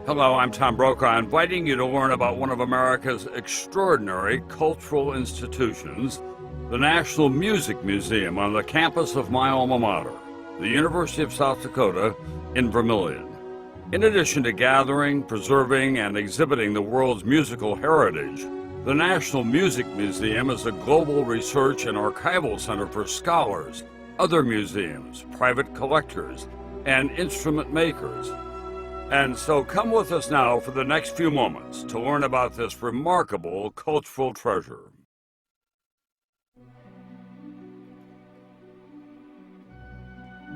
Hello, I'm Tom Brokaw, inviting you to learn about one of America's extraordinary cultural institutions, the National Music Museum on the campus of my alma mater, the University of South Dakota in Vermillion. In addition to gathering, preserving, and exhibiting the world's musical heritage, the National Music Museum is a global research and archival center for scholars, other museums, private collectors, and instrument makers. And so come with us now for the next few moments to learn about this remarkable cultural treasure.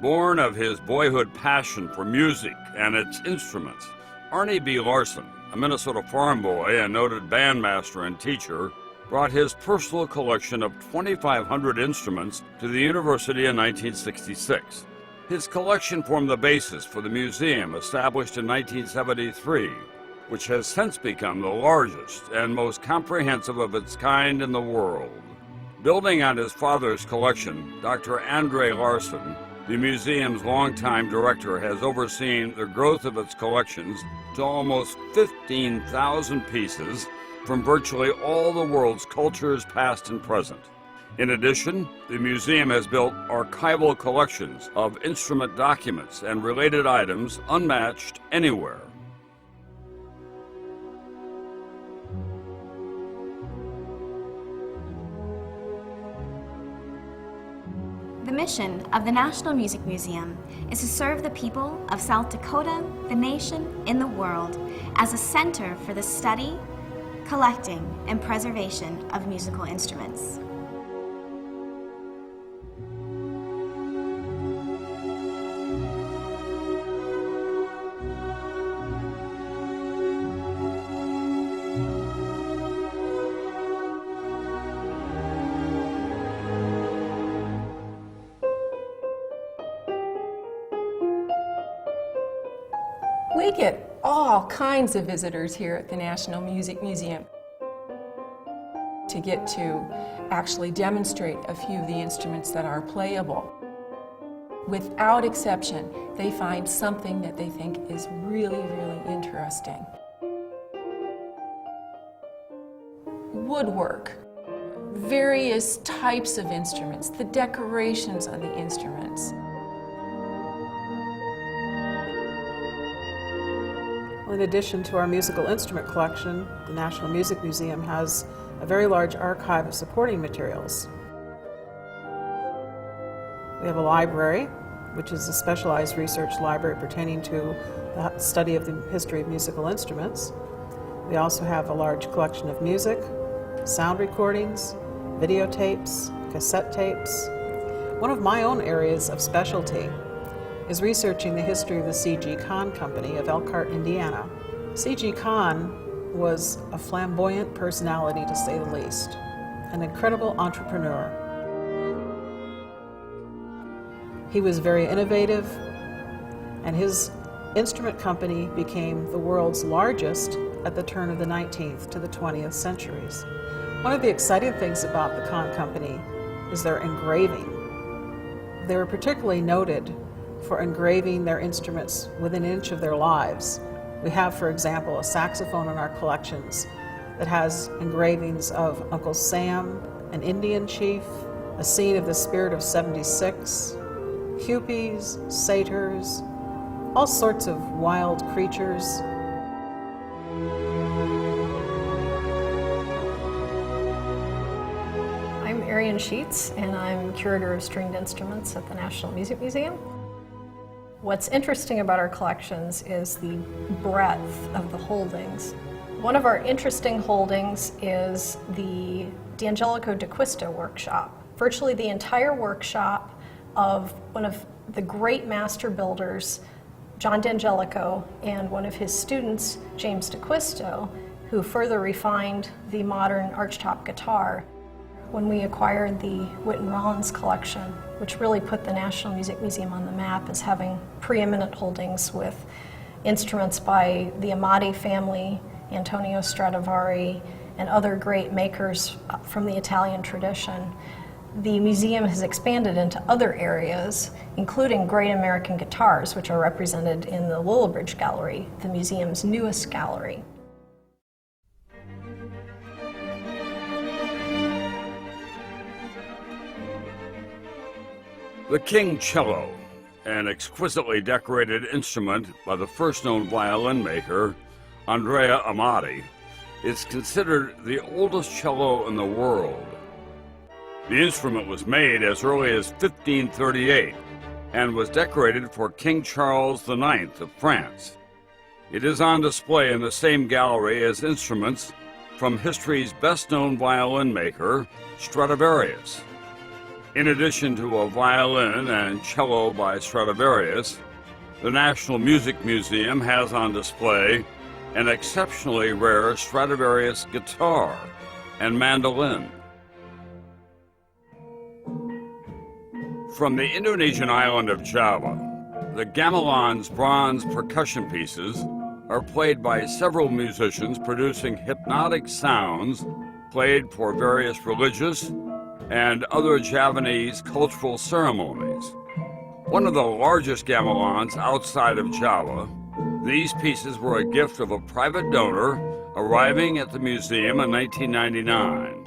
Born of his boyhood passion for music and its instruments, Arnie B. Larson, a Minnesota farm boy and noted bandmaster and teacher, brought his personal collection of 2,500 instruments to the university in 1966. His collection formed the basis for the museum established in 1973, which has since become the largest and most comprehensive of its kind in the world. Building on his father's collection, Dr. Andre Larson, the museum's longtime director, has overseen the growth of its collections to almost 15,000 pieces from virtually all the world's cultures, past and present. In addition, the museum has built archival collections of instrument documents and related items unmatched anywhere. The mission of the National Music Museum is to serve the people of South Dakota, the nation, and the world as a center for the study, collecting, and preservation of musical instruments. We get all kinds of visitors here at the National Music Museum. To get to actually demonstrate a few of the instruments that are playable. Without exception, they find something that they think is really, really interesting. Woodwork, various types of instruments, the decorations on the instruments. In addition to our musical instrument collection, the National Music Museum has a very large archive of supporting materials. We have a library, which is a specialized research library pertaining to the study of the history of musical instruments. We also have a large collection of music, sound recordings, videotapes, cassette tapes. One of my own areas of specialty is researching the history of the C.G. Kahn Company of Elkhart, Indiana. C.G. Kahn was a flamboyant personality, to say the least, an incredible entrepreneur. He was very innovative, and his instrument company became the world's largest at the turn of the 19th to the 20th centuries. One of the exciting things about the Kahn Company is their engraving. They were particularly noted for engraving their instruments within an inch of their lives. We have, for example, a saxophone in our collections that has engravings of Uncle Sam, an Indian chief, a scene of the Spirit of 76, Kewpies, satyrs, all sorts of wild creatures. I'm Arian Sheets, and I'm Curator of Stringed Instruments at the National Music Museum. What's interesting about our collections is the breadth of the holdings. One of our interesting holdings is the D'Angelico d'Acquisto workshop. Virtually the entire workshop of one of the great master builders, John D'Angelico, and one of his students, James d'Acquisto, who further refined the modern archtop guitar. When we acquired the Witten Rollins collection, which really put the National Music Museum on the map as having preeminent holdings with instruments by the Amati family, Antonio Stradivari, and other great makers from the Italian tradition. The museum has expanded into other areas, including Great American Guitars, which are represented in the Lillibridge Gallery, the museum's newest gallery. The King Cello, an exquisitely decorated instrument by the first known violin maker, Andrea Amati, is considered the oldest cello in the world. The instrument was made as early as 1538 and was decorated for King Charles IX of France. It is on display in the same gallery as instruments from history's best-known violin maker, Stradivarius. In addition to a violin and cello by Stradivarius, the National Music Museum has on display an exceptionally rare Stradivarius guitar and mandolin. From the Indonesian island of Java, the gamelan's bronze percussion pieces are played by several musicians producing hypnotic sounds played for various religious and other Javanese cultural ceremonies. One of the largest gamelans outside of Java, these pieces were a gift of a private donor arriving at the museum in 1999.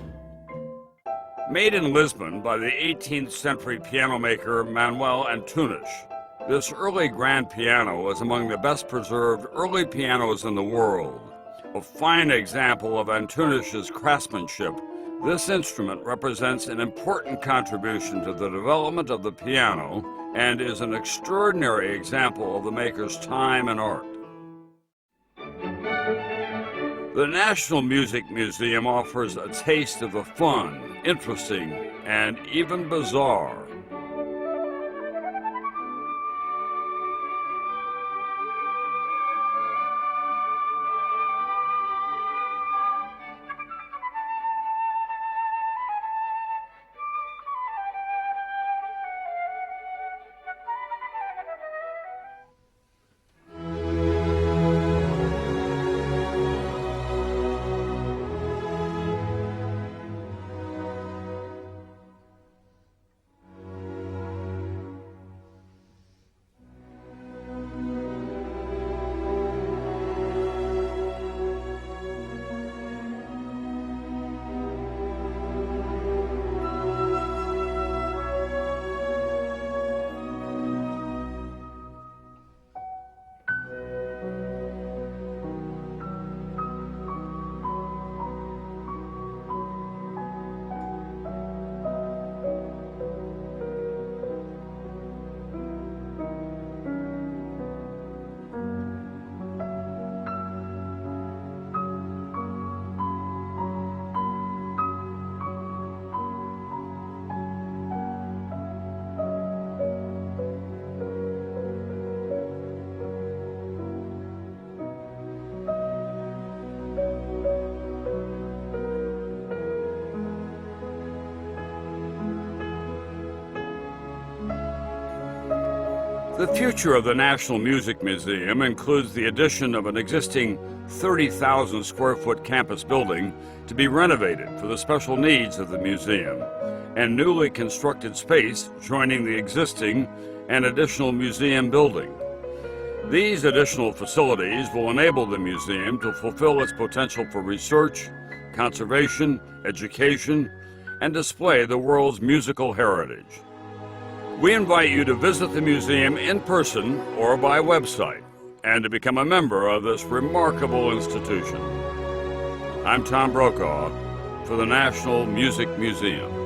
Made in Lisbon by the 18th century piano maker Manuel Antunes, this early grand piano is among the best preserved early pianos in the world. A fine example of Antunes' craftsmanship, this instrument represents an important contribution to the development of the piano and is an extraordinary example of the maker's time and art. The National Music Museum offers a taste of the fun, interesting, and even bizarre. The future of the National Music Museum includes the addition of an existing 30,000 square foot campus building to be renovated for the special needs of the museum, and newly constructed space joining the existing and additional museum building. These additional facilities will enable the museum to fulfill its potential for research, conservation, education, and display the world's musical heritage. We invite you to visit the museum in person or by website and to become a member of this remarkable institution. I'm Tom Brokaw for the National Music Museum.